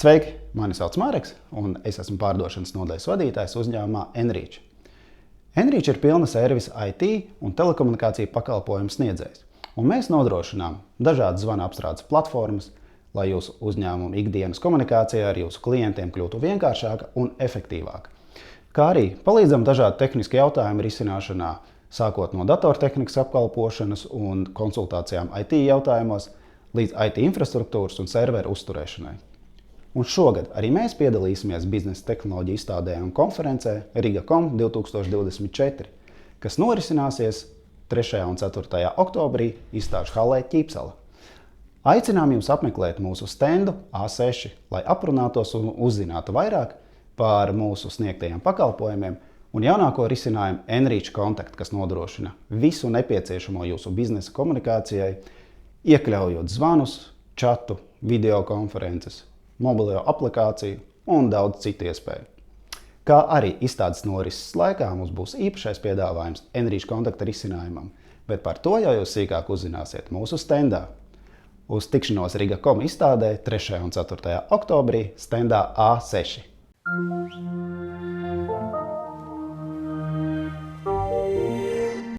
Sveiki, mani sauc Mareks, un es esmu pārdošanas nodaļas vadītājs uzņēmumā Enrich. Enrich ir pilna servisa IT un telekomunikāciju pakalpojumu sniedzējs, un mēs nodrošinām dažādas zvana apstrādes platformas, lai jūsu uzņēmuma ikdienas komunikācija ar jūsu klientiem kļūtu vienkāršāka un efektīvāka. Kā arī palīdzam dažādu tehnisku jautājumu risināšanā, sākot no datortehnikas apkalpošanas un konsultācijām IT jautājumos, līdz IT infrastruktūras un serveru uzturēšanai. Un šogad arī mēs piedalīsimies biznesa tehnoloģiju izstādē un konferencē RIGA.com 2024, kas norisināsies 3. un 4. oktobrī izstāžu halē Ķīpsela. Aicinām jūs apmeklēt mūsu stendu A6, lai aprunātos un uzzinātu vairāk par mūsu sniegtajiem pakalpojumiem un jaunāko risinājumu Enrich Contact, kas nodrošina visu nepieciešamo jūsu biznesa komunikācijai, iekļaujot zvanus, čatu, videokonferences, mobilo aplikāciju un daudz citu iespēju. Kā arī izstādes norises laikā mums būs īpašais piedāvājums Enrich Contact risinājumam, bet par to jau jūs sīkāk uzzināsiet mūsu stendā. Uz tikšanos RIGA.com izstādē 3. un 4. oktobrī stendā A6.